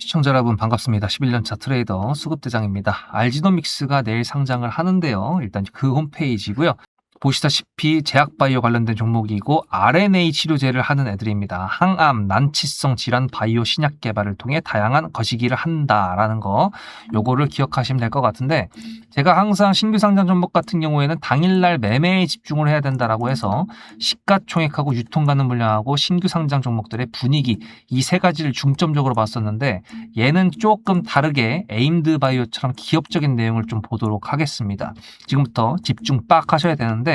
시청자 여러분 반갑습니다. 11년차 트레이더 수급대장입니다. 알지노믹스가 내일 상장을 하는데요. 일단 그 홈페이지고요. 보시다시피 제약바이오 관련된 종목이고 RNA 치료제를 하는 애들입니다. 항암, 난치성 질환 바이오 신약 개발을 통해 다양한 거시기를 한다라는 거 요거를 기억하시면 될 것 같은데 제가 항상 신규 상장 종목 같은 경우에는 당일날 매매에 집중을 해야 된다라고 해서 시가총액하고 유통 가능 물량하고 신규 상장 종목들의 분위기 이 세 가지를 중점적으로 봤었는데 얘는 조금 다르게 에임드 바이오처럼 기업적인 내용을 좀 보도록 하겠습니다. 지금부터 집중 빡 하셔야 되는데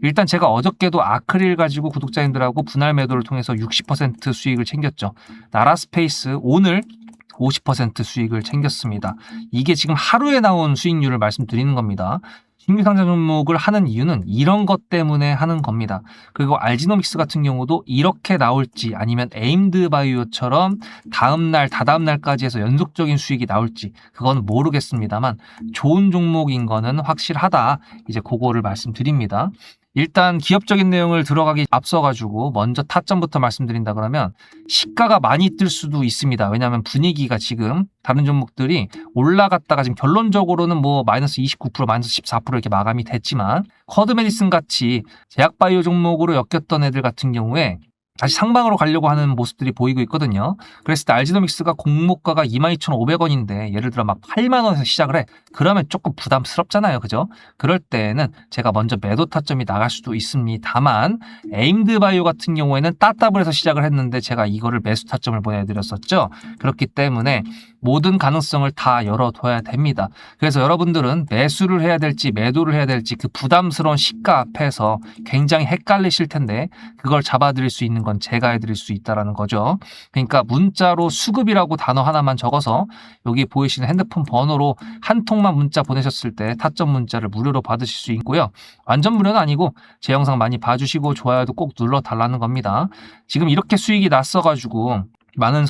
일단 제가 어저께도 아크릴 가지고 구독자님들하고 분할 매도를 통해서 60% 수익을 챙겼죠. 나라스페이스 오늘 50% 수익을 챙겼습니다. 이게 지금 하루에 나온 수익률을 말씀드리는 겁니다. 신규 상장 종목을 하는 이유는 이런 것 때문에 하는 겁니다. 그리고 알지노믹스 같은 경우도 이렇게 나올지 아니면 에임드 바이오처럼 다음날, 다다음날까지 해서 연속적인 수익이 나올지 그건 모르겠습니다만 좋은 종목인 거는 확실하다. 이제 그거를 말씀드립니다. 일단 기업적인 내용을 들어가기 앞서가지고 먼저 타점부터 말씀드린다 그러면 시가가 많이 뜰 수도 있습니다. 왜냐하면 분위기가 지금 다른 종목들이 올라갔다가 지금 결론적으로는 뭐 마이너스 29%, 마이너스 14% 이렇게 마감이 됐지만 쿼드 메디슨 같이 제약바이오 종목으로 엮였던 애들 같은 경우에 다시 상방으로 가려고 하는 모습들이 보이고 있거든요. 그랬을 때 알지노믹스가 공모가가 22,500원인데 예를 들어 막 8만 원에서 시작을 해. 그러면 조금 부담스럽잖아요. 그죠? 그럴 때는 제가 먼저 매도 타점이 나갈 수도 있습니다만 에임드 바이오 같은 경우에는 따따블에서 시작을 했는데 제가 이거를 매수 타점을 보내드렸었죠. 그렇기 때문에 모든 가능성을 다 열어둬야 됩니다. 그래서 여러분들은 매수를 해야 될지 매도를 해야 될지 그 부담스러운 시가 앞에서 굉장히 헷갈리실 텐데 그걸 잡아드릴 수 있는 건 제가 해드릴 수 있다는 거죠. 그러니까 문자로 수급이라고 단어 하나만 적어서 여기 보이시는 핸드폰 번호로 한 통만 문자 보내셨을 때 타점 문자를 무료로 받으실 수 있고요. 완전 무료는 아니고 제 영상 많이 봐주시고 좋아요도 꼭 눌러달라는 겁니다. 지금 이렇게 수익이 났어가지고 많은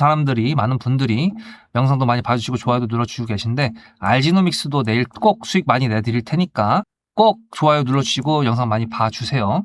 분들이 영상도 많이 봐주시고 좋아요도 눌러주시고 계신데 알지노믹스도 내일 꼭 수익 많이 내드릴 테니까 꼭 좋아요 눌러주시고 영상 많이 봐주세요.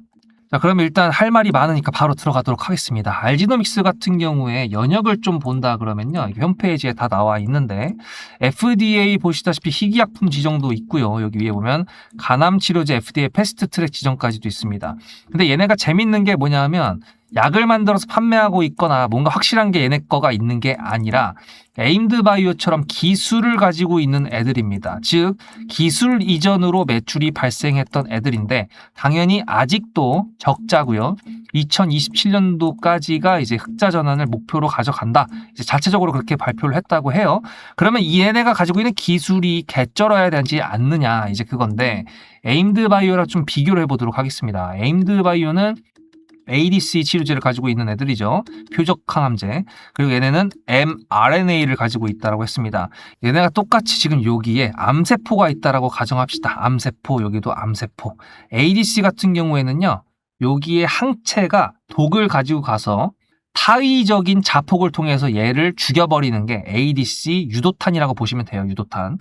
자, 그러면 일단 할 말이 많으니까 바로 들어가도록 하겠습니다. 알지노믹스 같은 경우에 연역을 좀 본다 그러면요. 홈페이지에 다 나와 있는데 FDA 보시다시피 희귀약품 지정도 있고요. 여기 위에 보면 간암치료제 FDA 패스트트랙 지정까지도 있습니다. 근데 얘네가 재밌는 게 뭐냐면 약을 만들어서 판매하고 있거나 뭔가 확실한 게 얘네 거가 있는 게 아니라 에임드 바이오처럼 기술을 가지고 있는 애들입니다. 즉 기술 이전으로 매출이 발생했던 애들인데 당연히 아직도 적자고요. 2027년도까지가 이제 흑자 전환을 목표로 가져간다. 이제 자체적으로 그렇게 발표를 했다고 해요. 그러면 이 얘네가 가지고 있는 기술이 개쩔어야 되지 않느냐 이제 그건데 에임드 바이오랑 좀 비교를 해보도록 하겠습니다. 에임드 바이오는 ADC 치료제를 가지고 있는 애들이죠. 표적 항암제. 그리고 얘네는 mRNA를 가지고 있다고 했습니다. 얘네가 똑같이 지금 여기에 암세포가 있다라고 가정합시다. 암세포, 여기도 암세포. ADC 같은 경우에는요. 여기에 항체가 독을 가지고 가서 타의적인 자폭을 통해서 얘를 죽여버리는 게 ADC 유도탄이라고 보시면 돼요. 유도탄.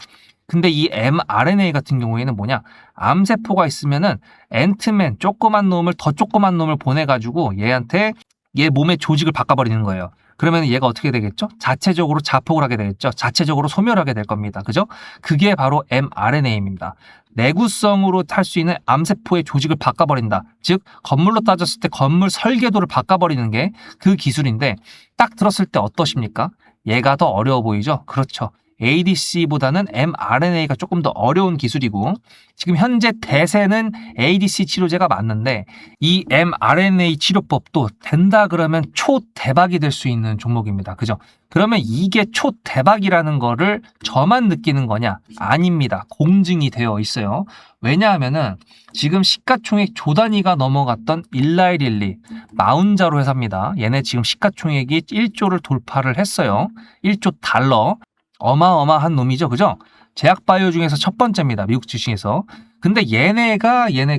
근데 이 mRNA 같은 경우에는 뭐냐? 암세포가 있으면은 앤트맨 조그만 놈을 더 조그만 놈을 보내가지고 얘한테 얘 몸의 조직을 바꿔버리는 거예요. 그러면 얘가 어떻게 되겠죠? 자체적으로 자폭을 하게 되겠죠. 자체적으로 소멸하게 될 겁니다. 그죠? 그게 바로 mRNA입니다. 내구성으로 탈 수 있는 암세포의 조직을 바꿔버린다. 즉 건물로 따졌을 때 건물 설계도를 바꿔버리는 게 그 기술인데 딱 들었을 때 어떠십니까? 얘가 더 어려워 보이죠? 그렇죠. ADC보다는 mRNA가 조금 더 어려운 기술이고 지금 현재 대세는 ADC 치료제가 맞는데 이 mRNA 치료법도 된다 그러면 초대박이 될 수 있는 종목입니다. 그죠? 그러면 이게 초대박이라는 거를 저만 느끼는 거냐? 아닙니다. 공증이 되어 있어요. 왜냐하면은 지금 시가총액 조 단위가 넘어갔던 일라이릴리 마운자로 회사입니다. 얘네 지금 시가총액이 1조를 돌파를 했어요. 1조 달러. 어마어마한 놈이죠. 그죠? 제약바이오 중에서 첫 번째입니다. 미국 주식에서. 근데 얘네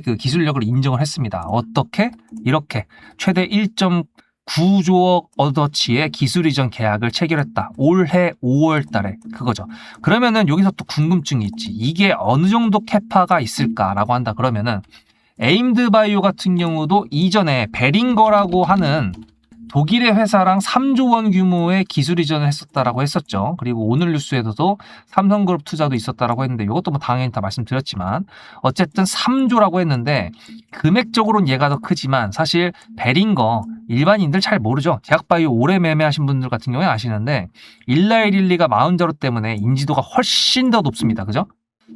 그 기술력을 인정을 했습니다. 어떻게? 이렇게 최대 1.9조억 어더치의 기술 이전 계약을 체결했다. 올해 5월 달에 그거죠. 그러면은 여기서 또 궁금증이 있지. 이게 어느 정도 캐파가 있을까라고 한다 그러면은 에임드 바이오 같은 경우도 이전에 베링거라고 하는 독일의 회사랑 3조 원 규모의 기술 이전을 했었다라고 했었죠. 그리고 오늘 뉴스에서도 삼성그룹 투자도 있었다라고 했는데 이것도 뭐 당연히 다 말씀드렸지만 어쨌든 3조라고 했는데 금액적으로는 얘가 더 크지만 사실 베링거 일반인들 잘 모르죠. 제약바이오 오래 매매하신 분들 같은 경우에 아시는데 일라이릴리가 마운저로 때문에 인지도가 훨씬 더 높습니다. 그죠?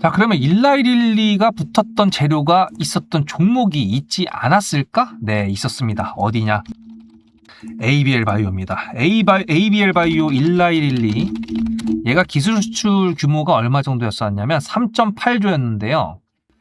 자, 그러면 일라이릴리가 붙었던 재료가 있었던 종목이 있지 않았을까? 네, 있었습니다. 어디냐? ABL 바이오입니다. ABL 바이오 일라이릴리. 얘가 기술 수출 규모가 얼마 정도였었냐면 3.8조였는데요.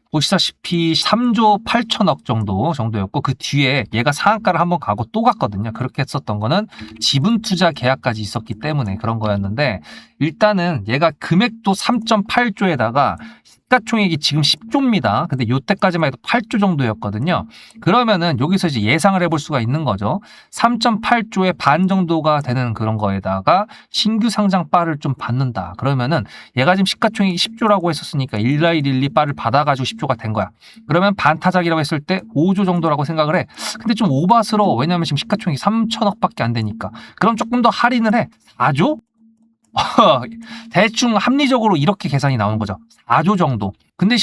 보시다시피 3조 8천억 정도였고 그 뒤에 얘가 상한가를 한번 가고 또 갔거든요. 그렇게 했었던 거는 지분 투자 계약까지 있었기 때문에 그런 거였는데 일단은 얘가 금액도 3.8조에다가 시가총액이 지금 10조입니다. 근데 요때까지만 해도 8조 정도였거든요. 그러면은 여기서 이제 예상을 해볼 수가 있는 거죠. 3.8조의 반 정도가 되는 그런 거에다가 신규 상장 바를 좀 받는다. 그러면은 얘가 지금 시가총액이 10조라고 했었으니까 일라이릴리 바를 받아가지고 10조가 된 거야. 그러면 반타작이라고 했을 때 5조 정도라고 생각을 해. 근데 좀 오바스러워. 왜냐면 지금 시가총액이 3천억밖에 안 되니까. 그럼 조금 더 할인을 해. 4조? 대충 합리적으로 이렇게 계산이 나오는 거죠. 4조 정도. 근데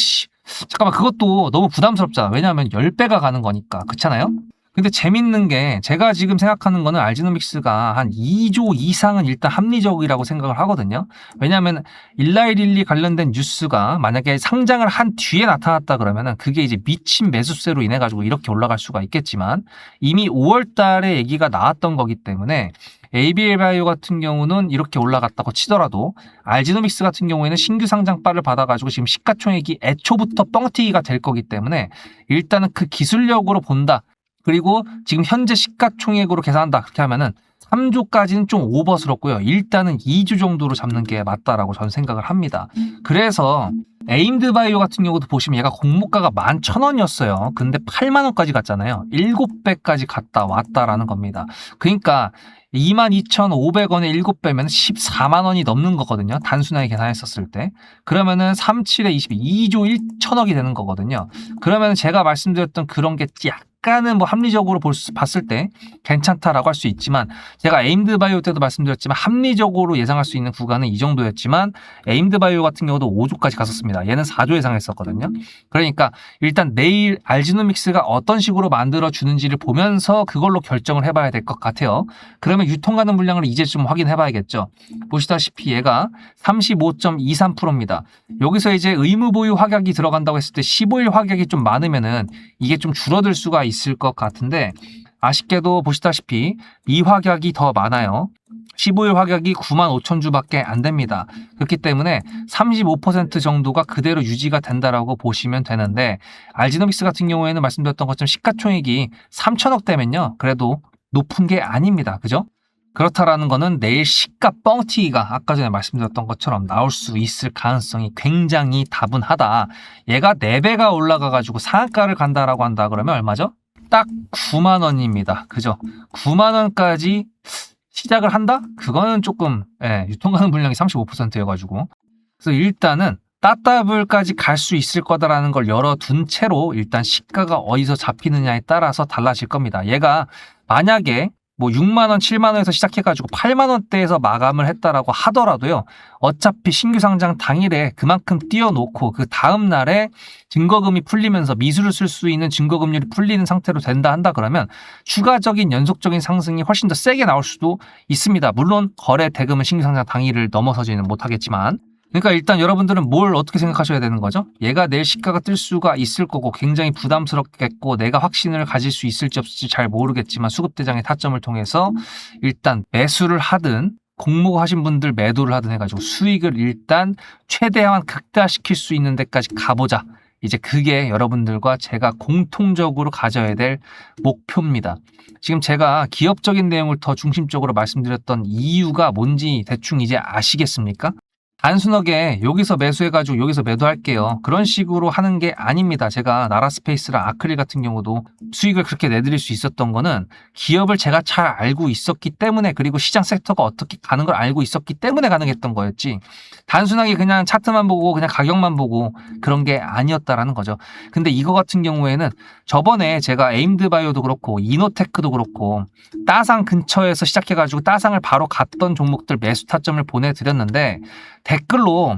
잠깐만 그것도 너무 부담스럽잖아. 왜냐하면 10배가 가는 거니까. 그렇잖아요? 근데 재밌는 게 제가 지금 생각하는 거는 알지노믹스가 한 2조 이상은 일단 합리적이라고 생각을 하거든요. 왜냐하면 일라이릴리 관련된 뉴스가 만약에 상장을 한 뒤에 나타났다 그러면은 그게 이제 미친 매수세로 인해 가지고 이렇게 올라갈 수가 있겠지만 이미 5월 달에 얘기가 나왔던 거기 때문에 ABL 바이오 같은 경우는 이렇게 올라갔다고 치더라도 알지노믹스 같은 경우에는 신규 상장바를 받아가지고 지금 시가총액이 애초부터 뻥튀기가 될 거기 때문에 일단은 그 기술력으로 본다. 그리고 지금 현재 시가총액으로 계산한다. 그렇게 하면은 3조까지는 좀 오버스럽고요. 일단은 2조 정도로 잡는 게 맞다라고 저는 생각을 합니다. 그래서 에임드 바이오 같은 경우도 보시면 얘가 공모가가 11,000원이었어요. 근데 8만 원까지 갔잖아요. 7배까지 갔다 왔다라는 겁니다. 그러니까 22,500원에 7배면 14만 원이 넘는 거거든요. 단순하게 계산했었을 때. 그러면은 37에 2조 1천억이 되는 거거든요. 그러면 제가 말씀드렸던 그런 게 약간은 뭐 합리적으로 봤을 때 괜찮다라고 할 수 있지만 제가 에임드 바이오 때도 말씀드렸지만 합리적으로 예상할 수 있는 구간은 이 정도였지만 에임드 바이오 같은 경우도 5조까지 갔었습니다. 얘는 4조 예상했었거든요. 그러니까 일단 내일 알지노믹스가 어떤 식으로 만들어 주는지를 보면서 그걸로 결정을 해봐야 될 것 같아요. 그러면 유통 가능 물량을 이제 좀 확인해 봐야겠죠. 보시다시피 얘가 35.23%입니다. 여기서 이제 의무 보유 확약이 들어간다고 했을 때 15일 확약이 좀 많으면은 이게 좀 줄어들 수가 있을 것 같은데 아쉽게도 보시다시피 미확약이 더 많아요. 15일 확약이 95,000주밖에 안 됩니다. 그렇기 때문에 35% 정도가 그대로 유지가 된다라고 보시면 되는데 알지노믹스 같은 경우에는 말씀드렸던 것처럼 시가총액이 3천억 대면요. 그래도 높은 게 아닙니다. 그죠? 그렇다라는 거는 내일 시가 뻥튀기가 아까 전에 말씀드렸던 것처럼 나올 수 있을 가능성이 굉장히 다분하다. 얘가 4배가 올라가가지고 상한가를 간다라고 한다 그러면 얼마죠? 딱 9만 원입니다. 그죠? 9만 원까지 시작을 한다? 그거는 조금 유통 가능 물량이 35%여가지고 그래서 일단은 따따블까지 갈 수 있을 거다라는 걸 열어둔 채로 일단 시가가 어디서 잡히느냐에 따라서 달라질 겁니다. 얘가 만약에 뭐 6만 원, 7만 원에서 시작해가지고 8만 원대에서 마감을 했다라고 하더라도요. 어차피 신규 상장 당일에 그만큼 띄워놓고 그 다음 날에 증거금이 풀리면서 미수를 쓸 수 있는 증거금률이 풀리는 상태로 된다 한다 그러면 추가적인 연속적인 상승이 훨씬 더 세게 나올 수도 있습니다. 물론 거래 대금은 신규 상장 당일을 넘어서지는 못하겠지만 그러니까 일단 여러분들은 뭘 어떻게 생각하셔야 되는 거죠? 얘가 내일 시가가 뜰 수가 있을 거고 굉장히 부담스럽겠고 내가 확신을 가질 수 있을지 없을지 잘 모르겠지만 수급대장의 타점을 통해서 일단 매수를 하든 공모하신 분들 매도를 하든 해가지고 수익을 일단 최대한 극대화시킬 수 있는 데까지 가보자. 이제 그게 여러분들과 제가 공통적으로 가져야 될 목표입니다. 지금 제가 기업적인 내용을 더 중심적으로 말씀드렸던 이유가 뭔지 대충 이제 아시겠습니까? 단순하게 여기서 매수해가지고 여기서 매도할게요. 그런 식으로 하는 게 아닙니다. 제가 나라스페이스랑 아크릴 같은 경우도 수익을 그렇게 내드릴 수 있었던 거는 기업을 제가 잘 알고 있었기 때문에, 그리고 시장 섹터가 어떻게 가는 걸 알고 있었기 때문에 가능했던 거였지, 단순하게 그냥 차트만 보고 그냥 가격만 보고 그런 게 아니었다라는 거죠. 근데 이거 같은 경우에는 저번에 제가 에임드바이오도 그렇고 이노테크도 그렇고 따상 근처에서 시작해가지고 따상을 바로 갔던 종목들 매수 타점을 보내드렸는데, 댓글로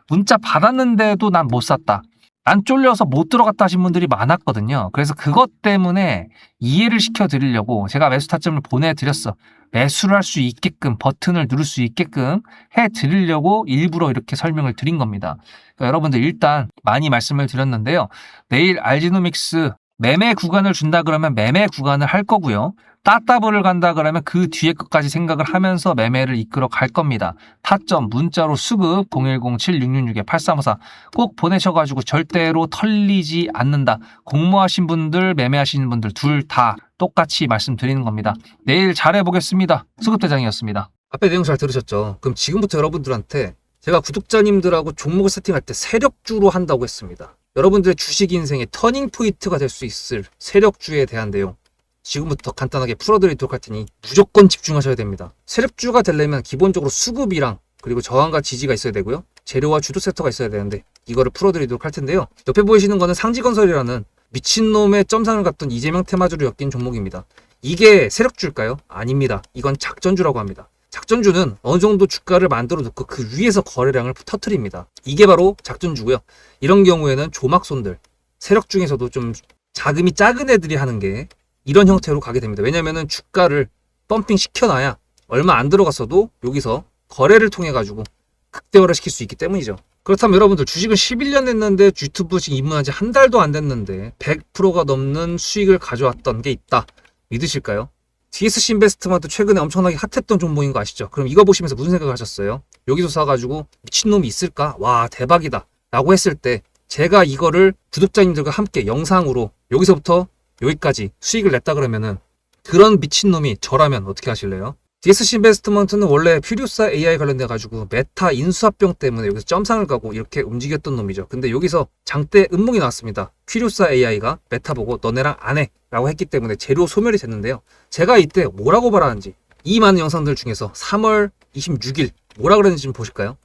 문자 받았는데도 난 못 샀다, 난 쫄려서 못 들어갔다 하신 분들이 많았거든요. 그래서 그것 때문에 이해를 시켜드리려고 제가 매수 타점을 보내드렸어. 매수를 할 수 있게끔, 버튼을 누를 수 있게끔 해드리려고 일부러 이렇게 설명을 드린 겁니다. 그러니까 여러분들 일단 많이 말씀을 드렸는데요. 내일 알지노믹스 매매 구간을 준다 그러면 매매 구간을 할 거고요. 따따블을 간다 그러면 그 뒤에 것까지 생각을 하면서 매매를 이끌어 갈 겁니다. 타점 문자로 수급 010-7666-8354 꼭 보내셔가지고 절대로 털리지 않는다. 공모하신 분들, 매매하시는 분들 둘 다 똑같이 말씀드리는 겁니다. 내일 잘해보겠습니다. 수급대장이었습니다. 앞에 내용 잘 들으셨죠? 그럼 지금부터 여러분들한테 제가 구독자님들하고 종목을 세팅할 때 세력주로 한다고 했습니다. 여러분들의 주식 인생의 터닝 포인트가 될 수 있을 세력주에 대한 내용 지금부터 간단하게 풀어드리도록 할 테니 무조건 집중하셔야 됩니다. 세력주가 되려면 기본적으로 수급이랑 그리고 저항과 지지가 있어야 되고요. 재료와 주도 섹터가 있어야 되는데 이거를 풀어드리도록 할 텐데요. 옆에 보이시는 거는 상지건설이라는 미친놈의 점상을 갖던 이재명 테마주로 엮인 종목입니다. 이게 세력주일까요? 아닙니다. 이건 작전주라고 합니다. 작전주는 어느 정도 주가를 만들어 놓고 그 위에서 거래량을 터트립니다. 이게 바로 작전주고요. 이런 경우에는 조막손들, 세력 중에서도 좀 자금이 작은 애들이 하는 게 이런 형태로 가게 됩니다. 왜냐면은 주가를 펌핑 시켜놔야 얼마 안 들어갔어도 여기서 거래를 통해 가지고 극대화를 시킬 수 있기 때문이죠. 그렇다면 여러분들 주식을 11년 했는데 유튜브 입문한 지 한 달도 안 됐는데 100%가 넘는 수익을 가져왔던 게 있다. 믿으실까요? DSC 인베스트먼트 최근에 엄청나게 핫했던 종목인 거 아시죠? 그럼 이거 보시면서 무슨 생각을 하셨어요? 여기서 사가지고 미친놈이 있을까? 와 대박이다 라고 했을 때 제가 이거를 구독자님들과 함께 영상으로 여기서부터 여기까지 수익을 냈다 그러면은 그런 미친놈이 저라면 어떻게 하실래요? DSC 인베스트먼트는 원래 퓨리오사 AI 관련돼 가지고 메타 인수합병 때문에 여기서 점상을 가고 이렇게 움직였던 놈이죠. 근데 여기서 장대 음몽이 나왔습니다. 퓨리오사 AI가 메타 보고 너네랑 안 해 라고 했기 때문에 재료 소멸이 됐는데요. 제가 이때 뭐라고 말하는지 이 많은 영상들 중에서 3월 26일 뭐라 그랬는지 좀 보실까요?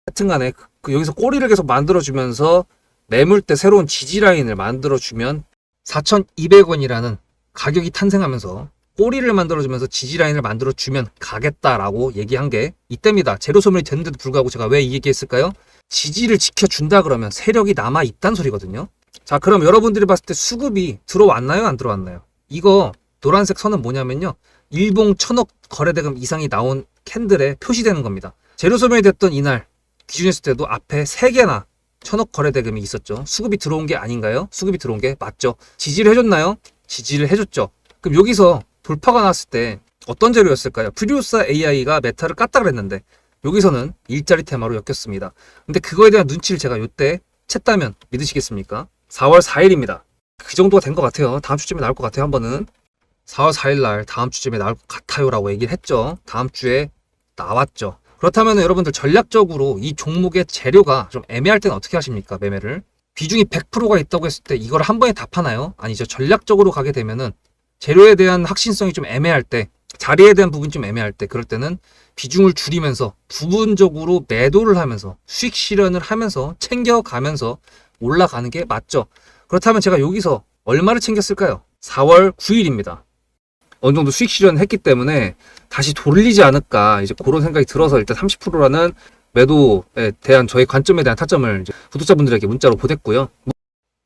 하여튼간에 여기서 꼬리를 계속 만들어주면서 매물대 새로운 지지라인을 만들어주면 4,200원이라는 가격이 탄생하면서 꼬리를 만들어주면서 지지라인을 만들어주면 가겠다라고 얘기한 게 이때입니다. 재료 소멸이 됐는데도 불구하고 제가 왜 이 얘기했을까요? 지지를 지켜준다 그러면 세력이 남아있단 소리거든요. 자, 그럼 여러분들이 봤을 때 수급이 들어왔나요? 안 들어왔나요? 이거 노란색 선은 뭐냐면요. 일봉 1,000억 거래대금 이상이 나온 캔들에 표시되는 겁니다. 재료 소멸이 됐던 이날 기준했을 때도 앞에 3개나 1,000억 거래대금이 있었죠. 수급이 들어온 게 아닌가요? 수급이 들어온 게 맞죠. 지지를 해줬나요? 지지를 해줬죠. 그럼 여기서 돌파가 났을 때 어떤 재료였을까요? 퓨리오사 AI가 메타를 깠다 그랬는데 여기서는 일자리 테마로 엮였습니다. 근데 그거에 대한 눈치를 제가 이때 챘다면 믿으시겠습니까? 4월 4일입니다. 그 정도가 된 것 같아요. 다음 주쯤에 나올 것 같아요. 한 번은 4월 4일 날 다음 주쯤에 나올 것 같아요 라고 얘기를 했죠. 다음 주에 나왔죠. 그렇다면 여러분들 전략적으로 이 종목의 재료가 좀 애매할 때는 어떻게 하십니까? 매매를 비중이 100%가 있다고 했을 때 이걸 한 번에 다 파나요? 아니죠. 전략적으로 가게 되면은 재료에 대한 확신성이 좀 애매할 때, 자리에 대한 부분이 좀 애매할 때, 그럴 때는 비중을 줄이면서 부분적으로 매도를 하면서 수익 실현을 하면서 챙겨가면서 올라가는 게 맞죠. 그렇다면 제가 여기서 얼마를 챙겼을까요? 4월 9일입니다. 어느 정도 수익 실현을 했기 때문에 다시 돌리지 않을까 이제 그런 생각이 들어서 일단 30%라는 매도에 대한 저의 관점에 대한 타점을 이제 구독자분들에게 문자로 보냈고요.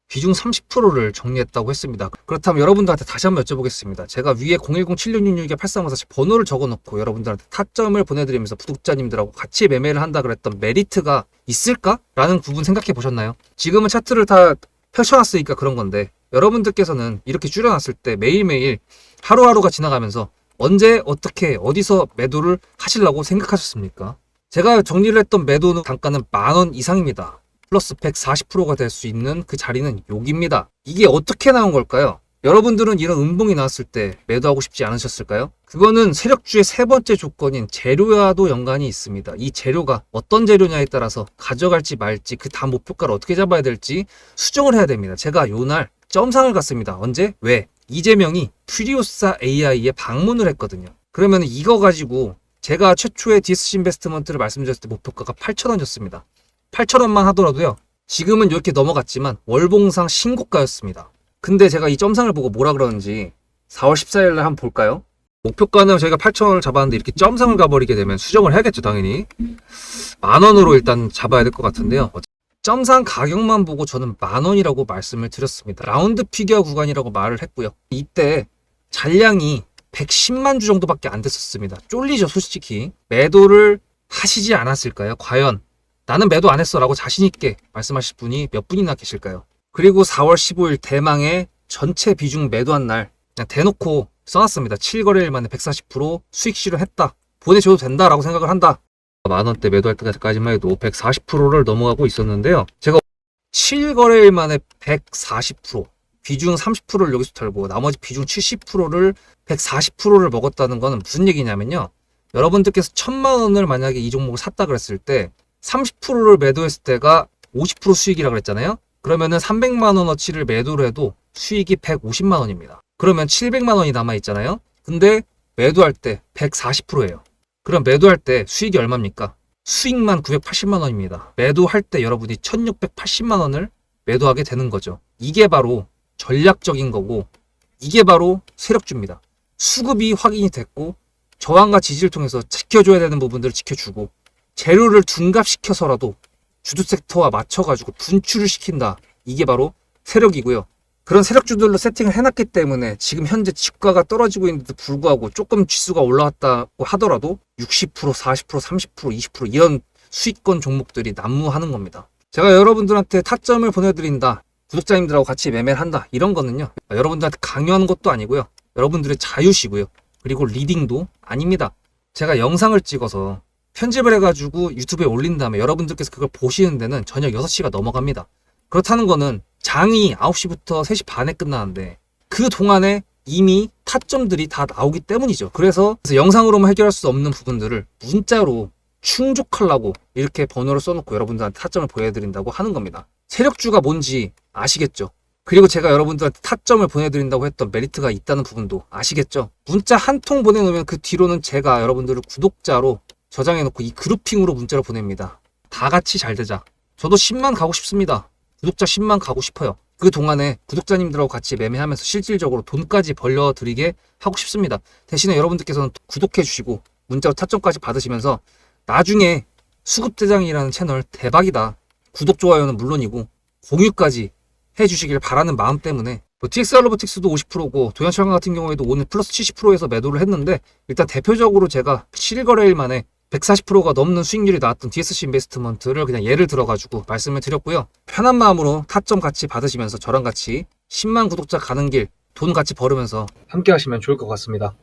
비중 30%를 정리했다고 했습니다. 그렇다면 여러분들한테 다시 한번 여쭤보겠습니다. 제가 위에 010-7666-8354 번호를 적어놓고 여러분들한테 타점을 보내드리면서 구독자님들하고 같이 매매를 한다 그랬던 메리트가 있을까? 라는 부분 생각해 보셨나요? 지금은 차트를 다 펼쳐놨으니까 그런 건데 여러분들께서는 이렇게 줄여놨을 때 매일매일 하루하루가 지나가면서 언제 어떻게 어디서 매도를 하시려고 생각하셨습니까? 제가 정리를 했던 매도 단가는 10,000원 이상입니다. 플러스 140%가 될 수 있는 그 자리는 여기입니다. 이게 어떻게 나온 걸까요? 여러분들은 이런 음봉이 나왔을 때 매도하고 싶지 않으셨을까요? 그거는 세력주의 세 번째 조건인 재료와도 연관이 있습니다. 이 재료가 어떤 재료냐에 따라서 가져갈지 말지 그 다음 목표가를 어떻게 잡아야 될지 수정을 해야 됩니다. 제가 요날 점상을 갔습니다. 언제? 왜? 이재명이 퓨리오사 AI에 방문을 했거든요. 그러면 이거 가지고 제가 최초의 디스시 인베스트먼트를 말씀드렸을 때 목표가가 8,000원이었습니다. 8,000원만 하더라도요. 지금은 이렇게 넘어갔지만 월봉상 신고가였습니다. 근데 제가 이 점상을 보고 뭐라 그러는지 4월 14일 날 한번 볼까요? 목표가는 저희가 8,000원을 잡았는데 이렇게 점상을 가버리게 되면 수정을 해야겠죠, 당연히. 10,000원으로 일단 잡아야 될 것 같은데요. 점상 가격만 보고 저는 10,000원이라고 말씀을 드렸습니다. 라운드 피겨 구간이라고 말을 했고요. 이때 잔량이 110만 주 정도밖에 안 됐었습니다. 쫄리죠, 솔직히. 매도를 하시지 않았을까요? 과연 나는 매도 안 했어 라고 자신있게 말씀하실 분이 몇 분이나 계실까요? 그리고 4월 15일 대망의 전체 비중 매도한 날 그냥 대놓고 써놨습니다. 7거래일 만에 140% 수익 실현했다. 보내줘도 된다라고 생각을 한다. 만원대 매도할 때까지만 해도 140%를 넘어가고 있었는데요. 제가 7거래일 만에 140% 비중 30%를 여기서 털고 나머지 비중 70%를 140%를 먹었다는 거는 무슨 얘기냐면요. 여러분들께서 1,000만 원을 만약에 이 종목을 샀다 그랬을 때 30%를 매도했을 때가 50% 수익이라고 그랬잖아요. 그러면은 300만 원어치를 매도를 해도 수익이 150만 원입니다. 그러면 700만 원이 남아 있잖아요. 근데 매도할 때 140%예요. 그럼 매도할 때 수익이 얼마입니까? 수익만 980만 원입니다. 매도할 때 여러분이 1680만 원을 매도하게 되는 거죠. 이게 바로 전략적인 거고 이게 바로 세력주입니다. 수급이 확인이 됐고 저항과 지지를 통해서 지켜줘야 되는 부분들을 지켜주고 재료를 둔갑시켜서라도 주도 섹터와 맞춰가지고 분출을 시킨다. 이게 바로 세력이고요. 그런 세력주들로 세팅을 해놨기 때문에 지금 현재 주가가 떨어지고 있는데도 불구하고 조금 지수가 올라왔다고 하더라도 60%, 40%, 30%, 20% 이런 수익권 종목들이 난무하는 겁니다. 제가 여러분들한테 타점을 보내드린다. 구독자님들하고 같이 매매를 한다. 이런 거는요. 여러분들한테 강요하는 것도 아니고요. 여러분들의 자유시고요. 그리고 리딩도 아닙니다. 제가 영상을 찍어서 편집을 해가지고 유튜브에 올린 다음에 여러분들께서 그걸 보시는 데는 저녁 6시가 넘어갑니다. 그렇다는 거는 장이 9시부터 3시 반에 끝나는데 그 동안에 이미 타점들이 다 나오기 때문이죠. 그래서 영상으로만 해결할 수 없는 부분들을 문자로 충족하려고 이렇게 번호를 써놓고 여러분들한테 타점을 보여드린다고 하는 겁니다. 세력주가 뭔지 아시겠죠? 그리고 제가 여러분들한테 타점을 보내드린다고 했던 메리트가 있다는 부분도 아시겠죠? 문자 한 통 보내놓으면 그 뒤로는 제가 여러분들을 구독자로 저장해놓고 이 그룹핑으로 문자를 보냅니다. 다 같이 잘 되자. 저도 10만 가고 싶습니다. 구독자 10만 가고 싶어요. 그 동안에 구독자님들하고 같이 매매하면서 실질적으로 돈까지 벌려드리게 하고 싶습니다. 대신에 여러분들께서는 구독해주시고 문자로 타점까지 받으시면서 나중에 수급대장이라는 채널 대박이다. 구독, 좋아요는 물론이고 공유까지 해주시길 바라는 마음 때문에 TXR 로보틱스도 50%고 도연철강 같은 경우에도 오늘 플러스 70%에서 매도를 했는데 일단 대표적으로 제가 7거래일 만에 140%가 넘는 수익률이 나왔던 DSC 인베스트먼트를 그냥 예를 들어가지고 말씀을 드렸고요. 편한 마음으로 타점 같이 받으시면서 저랑 같이 10만 구독자 가는 길 돈 같이 벌으면서 함께 하시면 좋을 것 같습니다.